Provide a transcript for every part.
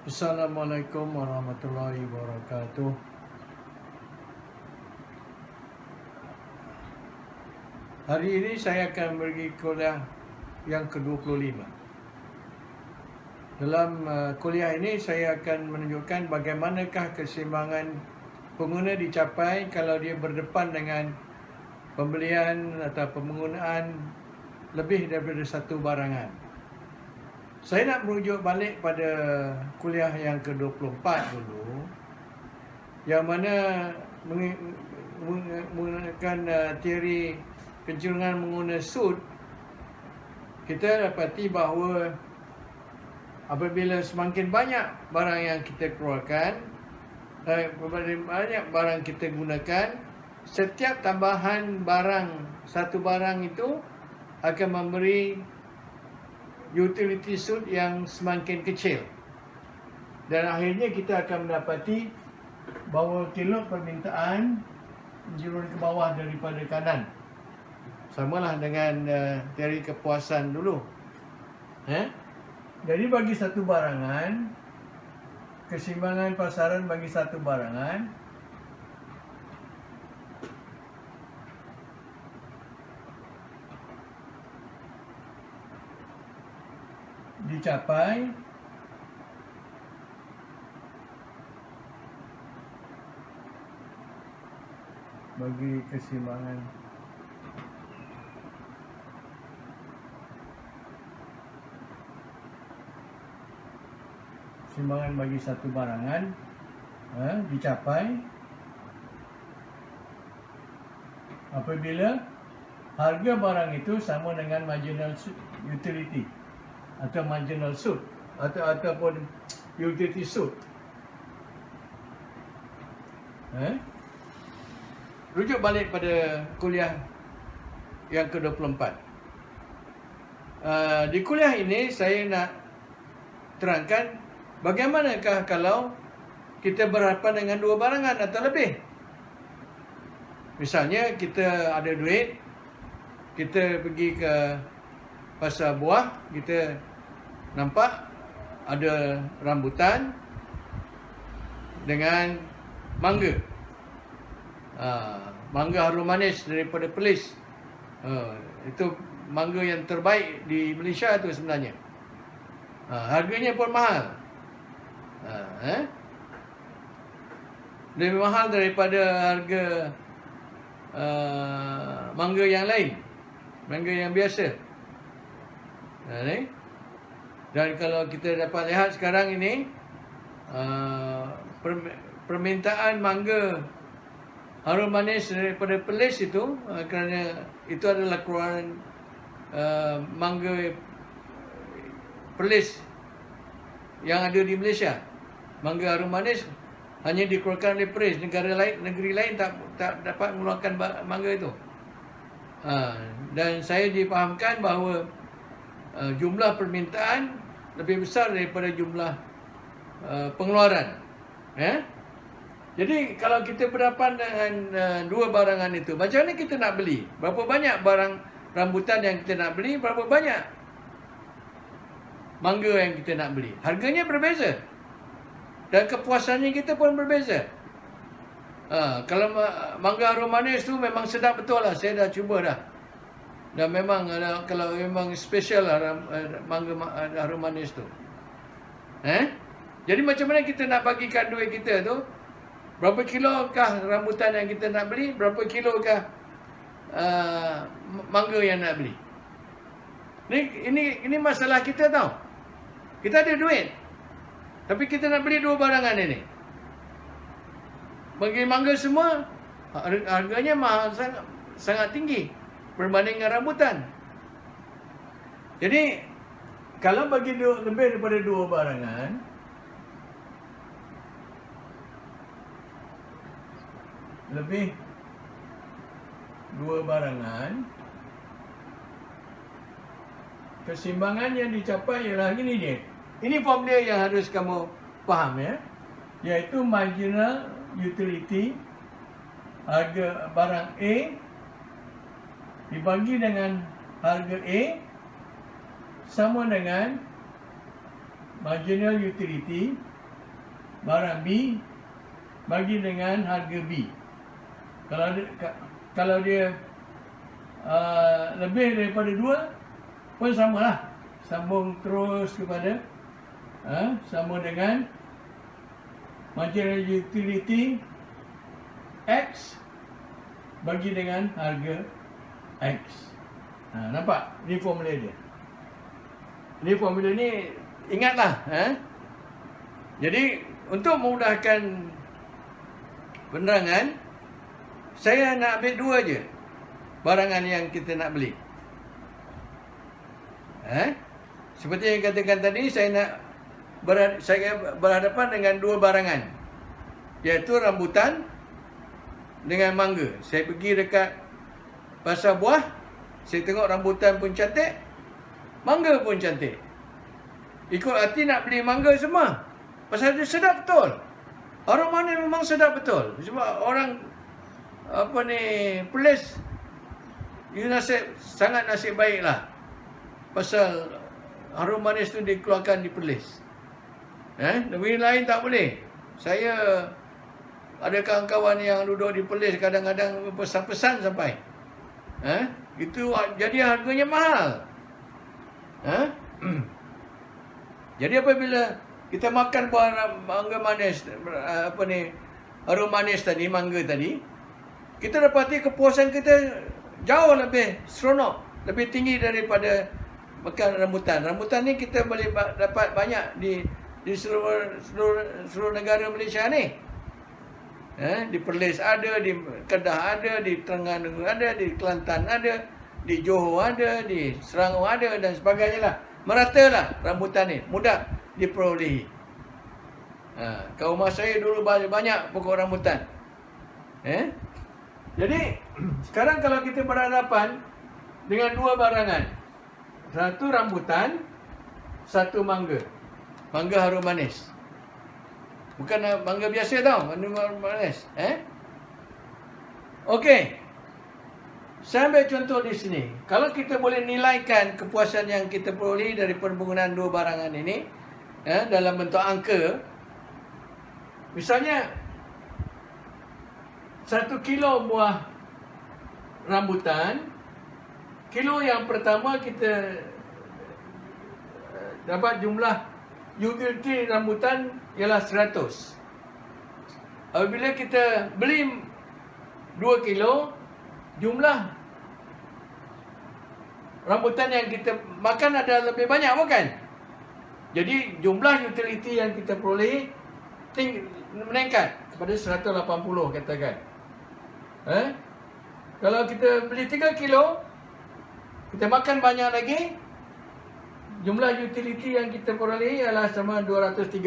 Assalamualaikum warahmatullahi wabarakatuh. Hari ini saya akan pergi kuliah yang ke-25. Dalam kuliah ini saya akan menunjukkan bagaimanakah keseimbangan pengguna dicapai kalau dia berdepan dengan pembelian atau penggunaan lebih daripada satu barangan. Saya nak merujuk balik pada kuliah yang ke-24 dulu, yang mana menggunakan teori kecenderungan menggunakan SUD. Kita dapati bahawa apabila semakin banyak barang yang kita keluarkan, banyak barang kita gunakan, setiap tambahan satu barang itu akan memberi utility SUD yang semakin kecil. Dan akhirnya kita akan mendapati bahawa kilog permintaan menjurun ke bawah daripada kanan. Samalah dengan teori kepuasan dulu. Jadi bagi satu barangan, keseimbangan pasaran bagi satu barangan dicapai bagi keseimbangan bagi satu barangan dicapai apabila harga barang itu sama dengan marginal utility atau marginal SUD ataupun utility SUD. Rujuk balik pada kuliah yang ke-24. Di kuliah ini saya nak terangkan bagaimanakah kalau kita berhadapan dengan dua barangan atau lebih. Misalnya kita ada duit, kita pergi ke pasar buah, kita nampak ada rambutan dengan mangga. Mangga harum manis daripada Perlis. Itu mangga yang terbaik di Malaysia tu sebenarnya. Harganya pun mahal. Lebih mahal daripada harga mangga yang lain, mangga yang biasa. Dan kalau kita dapat lihat sekarang ini, permintaan mangga harum manis daripada Perlis itu, kerana itu adalah keluaran mangga Perlis yang ada di Malaysia. Mangga harum manis hanya dikeluarkan oleh Perlis. Negeri lain tak dapat mengeluarkan mangga itu. Dan saya difahamkan bahawa jumlah permintaan lebih besar daripada jumlah pengeluaran. Jadi kalau kita berhadapan dengan dua barangan itu, macam mana kita nak beli? Berapa banyak barang rambutan yang kita nak beli? Berapa banyak mangga yang kita nak beli? Harganya berbeza. Dan kepuasannya kita pun berbeza. Kalau mangga harum manis tu memang sedap betul lah. Saya dah cuba dah. Dan memang kalau memang special lah mangga harum manis tu. Jadi macam mana kita nak bagikan duit kita tu? Berapa kilokah rambutan yang kita nak beli? Berapa kilokah mangga yang nak beli? Ini masalah kita tau. Kita ada duit, tapi kita nak beli dua barangan ini. Bagi mangga semua, harganya mahal, sangat tinggi berbanding dengan rambutan. Jadi, kalau bagi lebih daripada dua barangan, keseimbangan yang dicapai ialah gini dia. Ini formula yang harus kamu faham, iaitu marginal utility, harga barang A dibagi dengan harga A sama dengan marginal utility barang B bagi dengan harga B. Kalau dia lebih daripada 2 pun samalah. Sambung terus kepada sama dengan marginal utility X bagi dengan harga X. Nampak? Ini formula dia. Ini formula ni ingatlah. Jadi untuk memudahkan penerangan, saya nak ambil 2 je barangan yang kita nak beli. Seperti yang katakan tadi, saya berhadapan dengan 2 barangan, iaitu rambutan dengan mangga. Saya pergi dekat pasar buah, saya tengok rambutan pun cantik, mangga pun cantik. Ikut hati nak beli mangga semua, pasal dia sedap betul. Aroma ni memang sedap betul. Sebab orang Perlis, sangat nasib baik lah, pasal harum manis tu dikeluarkan di Perlis. Negeri lain tak boleh. Saya ada kawan-kawan yang duduk di Perlis, kadang-kadang pesan-pesan sampai. Itu jadi harganya mahal. Jadi apabila kita makan buah mangga manis, harum manis tadi, mangga tadi, kita dapati kepuasan kita jauh lebih seronok, lebih tinggi daripada makan rambutan. Rambutan ni kita boleh dapat banyak di seluruh negara Malaysia ni. Di Perlis ada, di Kedah ada, di Terengganu ada, di Kelantan ada, di Johor ada, di Selangor ada dan sebagainya lah. Meratalah rambutan ni, mudah diperolehi. Kat rumah saya dulu banyak pokok rambutan. Jadi sekarang kalau kita berhadapan dengan 2 barangan, 1 rambutan, 1 mangga. Mangga harum manis. Bukan mangga biasa tau, mangga harum manis. Okey. Saya ambil contoh di sini. Kalau kita boleh nilaikan kepuasan yang kita peroleh dari penggunaan 2 barangan ini, dalam bentuk angka, misalnya 1 kilo buah rambutan, kilo yang pertama kita dapat jumlah utility rambutan ialah 100. Apabila kita beli 2 kilo, jumlah rambutan yang kita makan ada lebih banyak, bukan? Jadi jumlah utility yang kita peroleh meningkat kepada 180 katakan. Kalau kita beli 3 kilo, kita makan banyak lagi, jumlah utility yang kita peroleh ialah sama 230.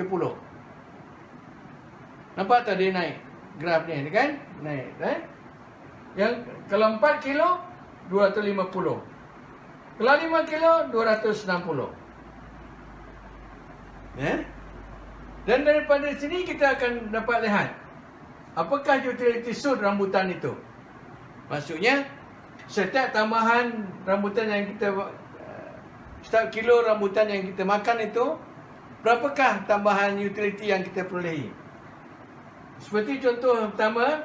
Nampak tak dia naik graf ni kan? Naik. Yang kalau 4 kilo 250. Kalau 5 kilo 260. Dan daripada sini kita akan dapat lihat apakah utility sud rambutan itu. Maksudnya setiap tambahan rambutan yang kita setiap kilo rambutan yang kita makan itu, berapakah tambahan utility yang kita perolehi? Seperti contoh pertama,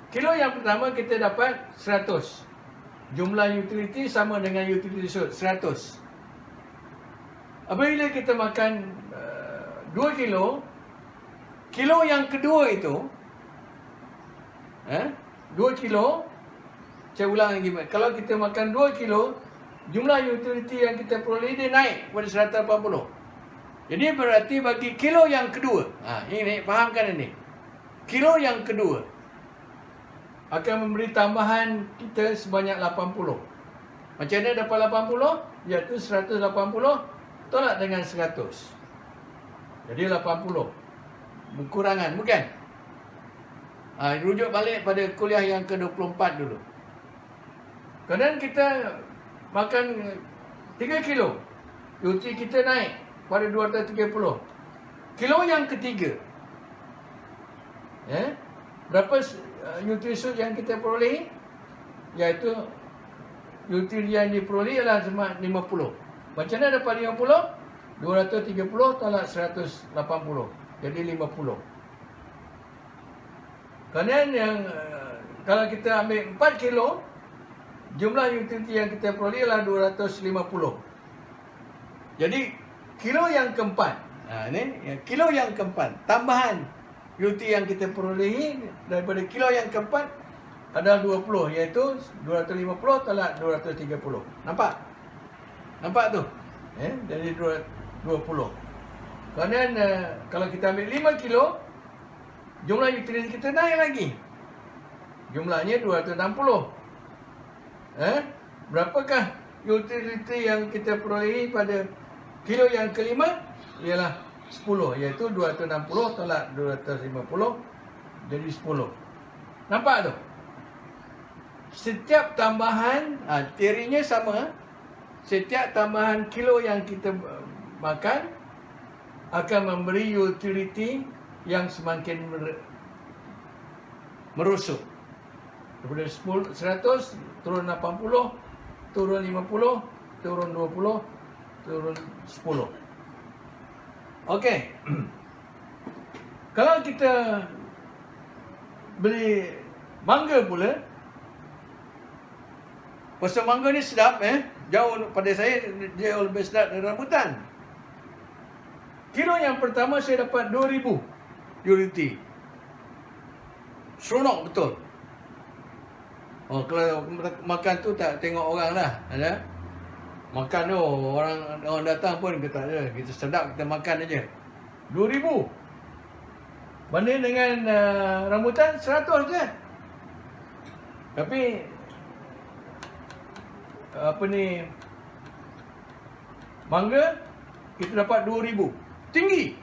kilo yang pertama kita dapat 100. Jumlah utility sama dengan utility sud 100. Apabila kita makan 2 kilo, kilo yang kedua itu 2 kilo, saya ulang lagi, kalau kita makan 2 kilo, jumlah utility yang kita peroleh dia naik kepada 180. Jadi berarti bagi kilo yang kedua, ini fahamkan ini, kilo yang kedua akan memberi tambahan kita sebanyak 80. Macam mana dapat 80? Iaitu 180 tolak dengan 100. Jadi 80. Berkurangan, bukan? Rujuk balik pada kuliah yang ke-24 dulu. Kadang kita makan 3 kilo, utility kita naik pada 230. Kilo yang ketiga, berapa utility sud yang kita peroleh? Iaitu utility yang diperoleh adalah cuma 50. Macam mana dapat 50? 230 tolak 180. jadi 50. Kemudian yang kalau kita ambil 4 kilo, jumlah utility yang kita peroleh adalah 250. Jadi kilo yang keempat, kilo yang keempat, tambahan utility yang kita perolehi daripada kilo yang keempat adalah 20, iaitu 250 tolak 230. Nampak? Nampak tu? Jadi 20. Kemudian kalau kita ambil 5 kilo, jumlah utility kita naik lagi. Jumlahnya 260. Berapakah utility yang kita perolehi pada kilo yang kelima? Ialah 10, iaitu 260 tolak 250 jadi 10. Nampak tu? Setiap tambahan, teorinya sama. Setiap tambahan kilo yang kita makan akan memberi utility yang semakin merosot. Daripada 100 turun 80, turun 50, turun 20, turun 10. Okey. Kalau kita beli mangga pula, pasal mangga ni sedap, jauh pada saya dia lebih sedap dari rambutan. Kilo yang pertama saya dapat 2,000 utility. Seronok betul. Kalau makan tu tak tengok orang lah, ada. Makan tu orang datang pun kata ada, kita sedap kita makan aja. 2,000. Banding dengan rambutan 100 je. Tapi mangga kita dapat 2,000. Tinggi.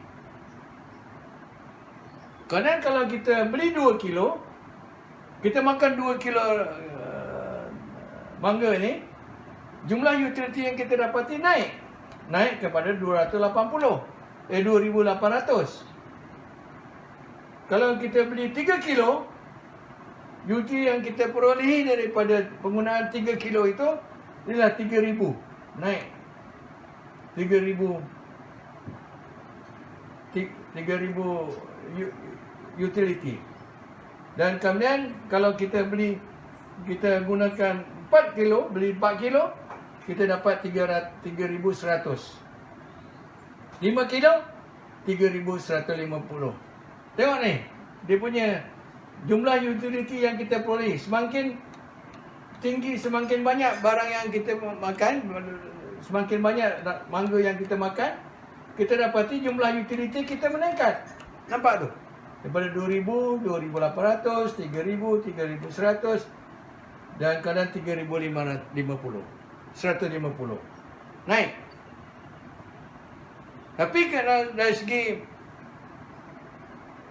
Kerana kalau kita beli 2 kilo, kita makan 2 kilo mangga ni, jumlah utility yang kita dapati naik kepada 280. 2,800. Kalau kita beli 3 kilo, utility yang kita perolehi daripada penggunaan 3 kilo itu ialah 3,000. Naik 3,000 utility. Dan kemudian kalau kita gunakan 4 kilo, beli 4 kilo, kita dapat 3,100. 5 kilo, 3,150. Tengok ni, dia punya jumlah utility yang kita peroleh. Semakin tinggi, semakin banyak barang yang kita makan, semakin banyak mangga yang kita makan, kita dapati jumlah utility kita meningkat. Nampak tu? Daripada 2,000, 2,800, 3,000, 3,100 dan kadang 3,550. 150. Naik. Tapi kalau dari segi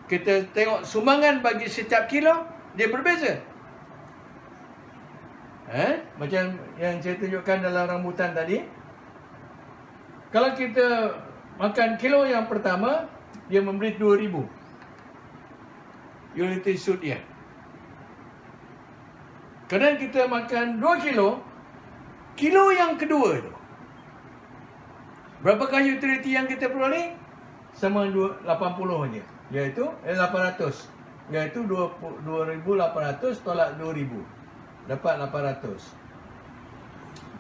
kita tengok sumbangan bagi setiap kilo, dia berbeza. Macam yang saya tunjukkan dalam rambutan tadi. Kalau kita makan kilo yang pertama, dia memberi 2,000 unit suit dia. Kadang kita makan 2 kilo, kilo yang kedua tu, berapakah utility yang kita peroleh? Sama 80 aja, iaitu 800, iaitu 2,800 tolak 2,000, dapat 800.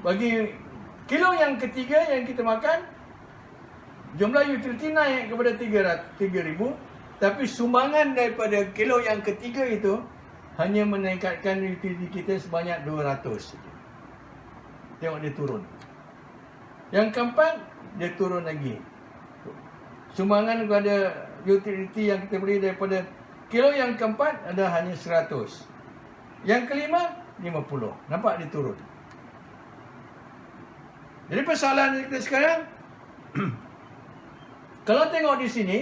Bagi kilo yang ketiga yang kita makan, jumlah utility naik kepada 3,000, tapi sumbangan daripada kilo yang ketiga itu hanya meningkatkan utility kita sebanyak 200. Tengok dia turun. Yang keempat, dia turun lagi. Sumbangan kepada utility yang kita beri daripada kilo yang keempat ada hanya 100. Yang kelima, 50. Nampak dia turun. Jadi persoalan kita sekarang, kalau tengok di sini,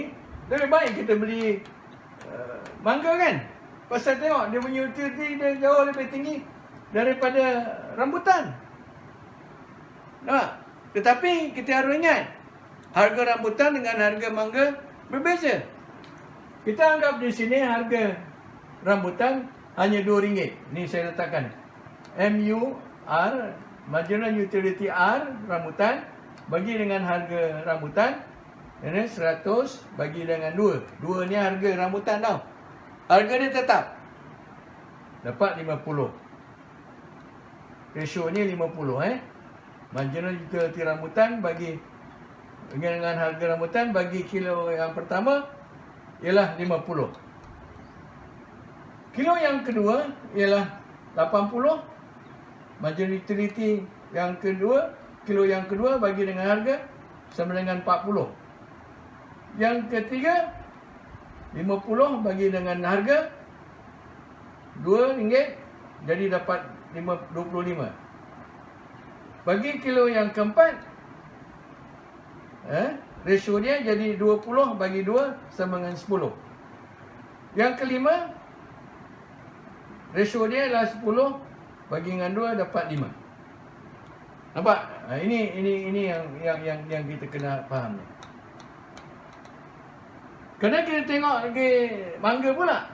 lebih baik kita beli mangga kan? Pasal tengok dia punya utility dia jauh lebih tinggi daripada rambutan. Tetapi kita harus ingat, harga rambutan dengan harga mangga berbeza. Kita anggap di sini harga rambutan hanya RM2. Ini saya letakkan MUR, Marginal Utility R rambutan, bagi dengan harga rambutan Ini 100 bagi dengan 2. 2 ni harga rambutan tau. Harga dia tetap. Dapat 50. Ratio ni 50 Marginal utility rambutan bagi dengan harga rambutan bagi kilo yang pertama ialah 50. Kilo yang kedua ialah 80. Marginal utility yang kedua, kilo yang kedua bagi dengan harga sama dengan 40. Yang ketiga 50 bagi dengan harga RM2, jadi dapat 25. Bagi kilo yang keempat, ratio dia jadi 20 bagi 2 sama dengan 10. Yang kelima, ratio dia adalah 10 bagi dengan 2 dapat 5. Nampak? Ini yang kita kena faham ni. Kena kita tengok lagi mangga pula.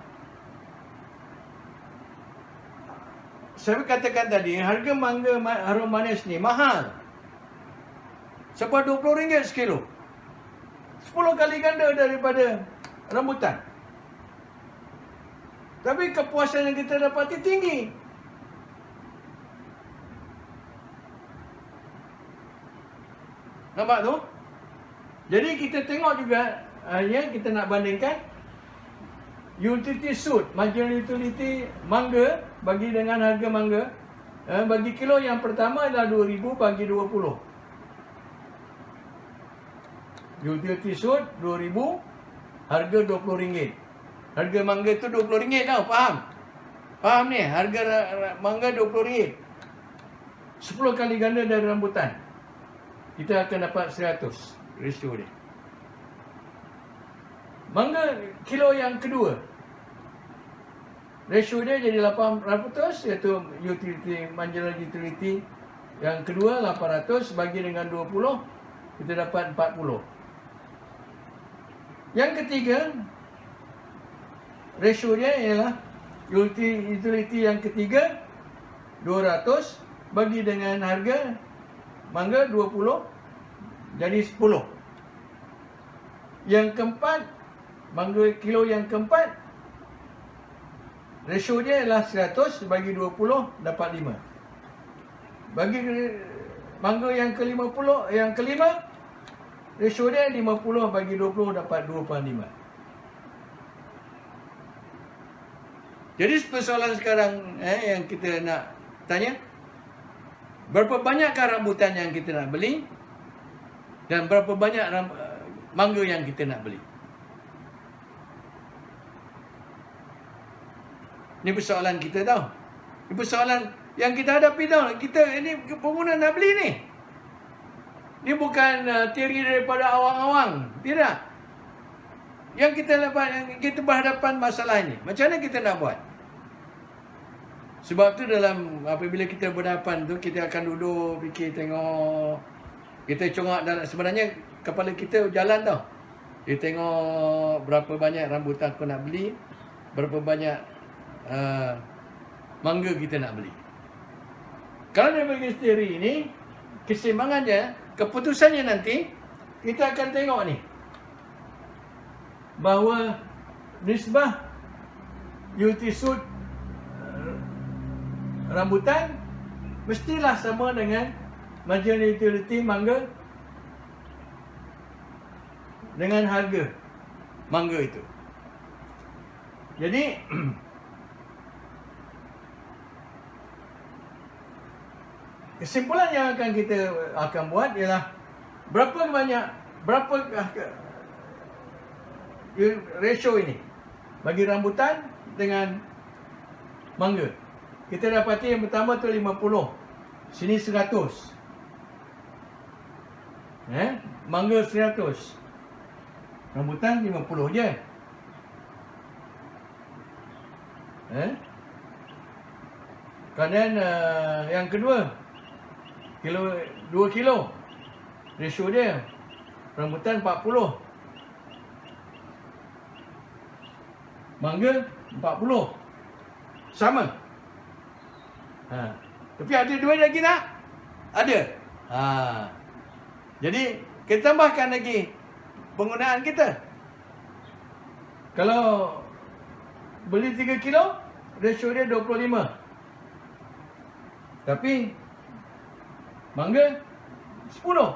Saya katakan tadi, harga mangga harum manis ni mahal. Sampai RM20 sekilo. 10 kali ganda daripada rambutan. Tapi kepuasan yang kita dapati tinggi. Nampak tu? Jadi kita tengok juga, kita nak bandingkan utility suit, marginal utility mangga bagi dengan harga mangga. Bagi kilo yang pertama adalah RM2,000 bagi 20. Utility suit RM2,000, harga RM20. Harga mangga tu RM20 tau, faham? Faham ni, harga mangga RM20. 10 kali ganda dari rambutan. Kita akan dapat 100 ratio dia. Mangga kilo yang kedua, ratio dia jadi 800, iaitu utility, marginal utility yang kedua 800 bagi dengan 20, kita dapat 40. Yang ketiga, ratio dia ialah utility yang ketiga 200 bagi dengan harga mangga 20, jadi 10. Yang keempat, mangga kilo yang keempat, ratio dia adalah 100 bagi 20 dapat 5. Bagi mangga yang kelima, ratio dia 50 bagi 20 dapat 2/5. Jadi persoalan sekarang yang kita nak tanya, berapa banyakkah rambutan yang kita nak beli dan berapa banyak mangga yang kita nak beli? Ini persoalan kita tau. Ini persoalan yang kita hadapi tau. Kita ini pengguna nak beli ni. Ini bukan teori daripada awang-awang. Tidak. Yang kita dapat, yang kita berhadapan masalah ini. Macam mana kita nak buat? Sebab tu dalam apabila kita berhadapan tu, kita akan duduk fikir, tengok. Kita congak dalam, sebenarnya kepala kita jalan tau. Kita tengok berapa banyak rambutan aku nak beli, berapa banyak mangga kita nak beli. Kalau dari bagi teori ini, keseimbangannya, keputusannya nanti, kita akan tengok ni, bahawa nisbah utility suit rambutan mestilah sama dengan marginal utility mangga dengan harga mangga itu. Jadi kesimpulan yang kita akan buat ialah berapa ratio ini bagi rambutan dengan mangga. Kita dapati yang pertama tu 50, sini 100. Mangga 100. Rambutan 50 je. Kemudian yang kedua, 2 kilo. Ratio dia rambutan 40. Mangga 40. Sama. Tapi ada duit lagi tak? Ada. Jadi kita tambahkan lagi penggunaan kita. Kalau beli 3 kilo, ratio dia 25. Tapi mangga 10.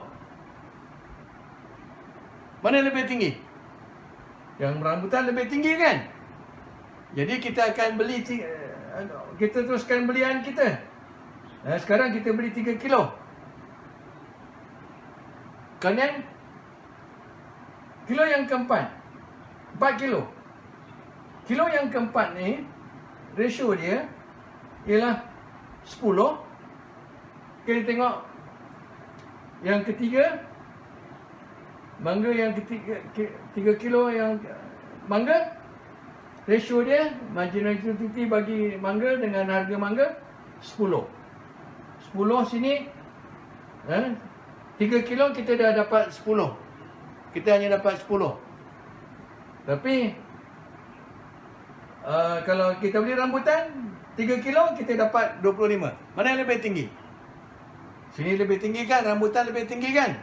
Mana lebih tinggi? Yang rambutan lebih tinggi kan? Jadi kita akan beli, kita teruskan belian kita. Sekarang kita beli 3 kilo. Kemudian kilo yang keempat 4 kilo. Kilo yang keempat ni ratio dia ialah 10. Kita tengok yang ketiga, mangga yang ketiga, 3 kilo yang mangga, ratio dia marginal utility bagi mangga dengan harga mangga 10. 10 sini 3 kilo kita dah dapat 10. Kita hanya dapat 10. Tapi kalau kita beli rambutan 3 kilo kita dapat 25. Mana yang lebih tinggi? Sini lebih tinggi kan? Rambutan lebih tinggi kan?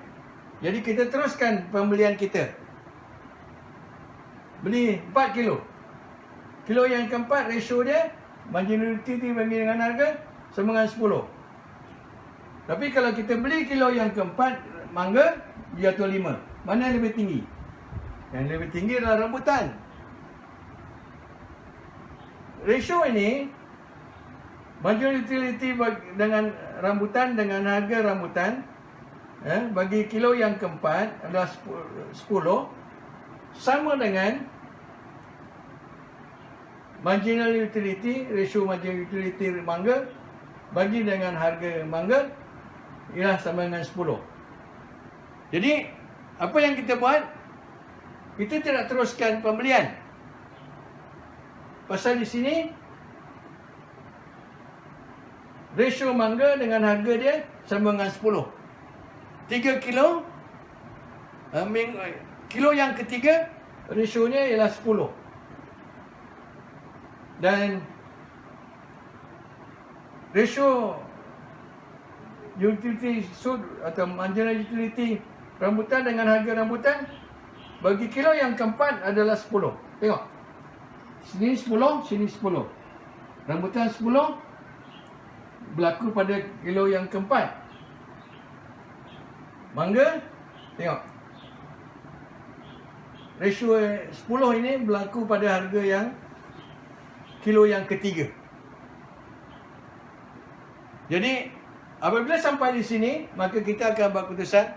Jadi kita teruskan pembelian kita. Beli 4 kilo. Kilo yang keempat ratio dia marginal utility bagi dengan harga sama dengan 10. Tapi kalau kita beli kilo yang keempat mangga dia jatuh 5. Mana yang lebih tinggi? Yang lebih tinggi adalah rambutan. Ratio ini marginal utility dengan rambutan dengan harga rambutan bagi kilo yang keempat adalah 10 sama dengan marginal utility, ratio marginal utility mangga bagi dengan harga mangga ialah sama dengan 10. Jadi apa yang kita buat? Kita tidak teruskan pembelian. Pasal di sini ratio mangga dengan harga dia sama dengan 10. 3 kilo kilo yang ketiga rasionya ialah 10. Dan ratio utility sud atau marginal utility rambutan dengan harga rambutan bagi kilo yang keempat adalah 10. Tengok. Sini 10, sini 10. Rambutan 10 berlaku pada kilo yang keempat. Mangga, tengok. Ratio 10 ini berlaku pada harga yang kilo yang ketiga. Jadi apabila sampai di sini, maka kita akan buat keputusan,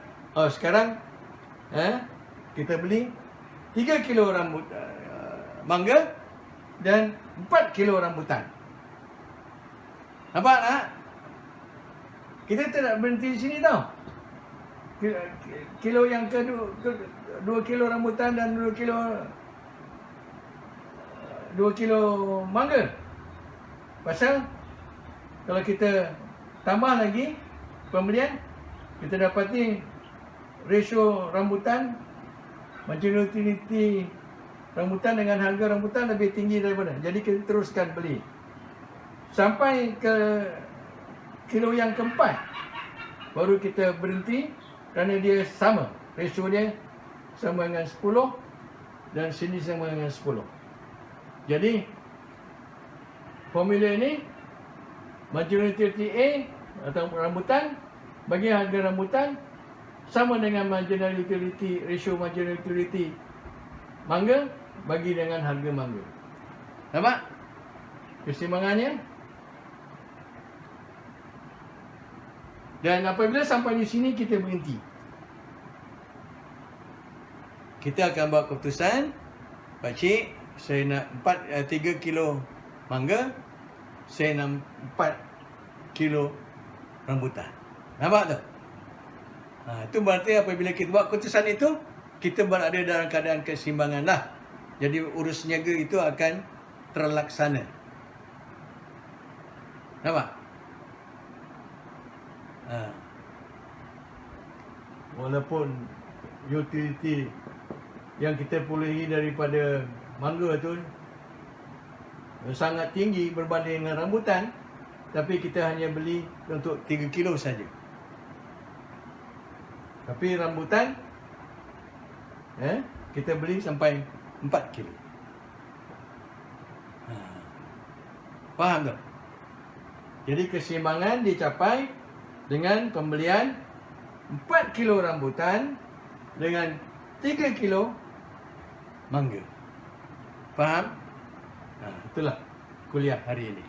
sekarang kita beli 3 kilo mangga dan 4 kilo rambutan. Nampak tak? Kita tidak berhenti di sini tau. Kilo yang kedua, 2 kilo rambutan dan 2 kilo mangga. Pasal kalau kita tambah lagi pembelian, kita dapati ratio rambutan, marginal utility rambutan dengan harga rambutan lebih tinggi daripada. Jadi kita teruskan beli. Sampai ke kilo yang keempat, baru kita berhenti kerana dia sama. Ratio dia sama dengan 10 dan sini sama dengan 10. Jadi formula ini marginal utility A atau rambutan bagi harga rambutan sama dengan marginal utility, ratio marginal utility mangga bagi dengan harga mangga. Nampak keseimbangannya? Dan apabila sampai di sini kita berhenti. Kita akan buat keputusan, pakcik, saya nak 3 kilo mangga, saya nak 4 kilo rambutan. Nampak tak? Itu berarti apabila kita buat keputusan itu, kita berada dalam keadaan keseimbangan lah. Jadi urus niaga itu akan terlaksana. Nampak? Walaupun utility yang kita perolehi daripada mangga tu sangat tinggi berbanding dengan rambutan, tapi kita hanya beli untuk 3 kilo saja. Tapi rambutan kita beli sampai 4 kilo. Faham tak? Jadi keseimbangan dicapai dengan pembelian 4 kilo rambutan dengan 3 kilo mangga. Faham? Itulah kuliah hari ini.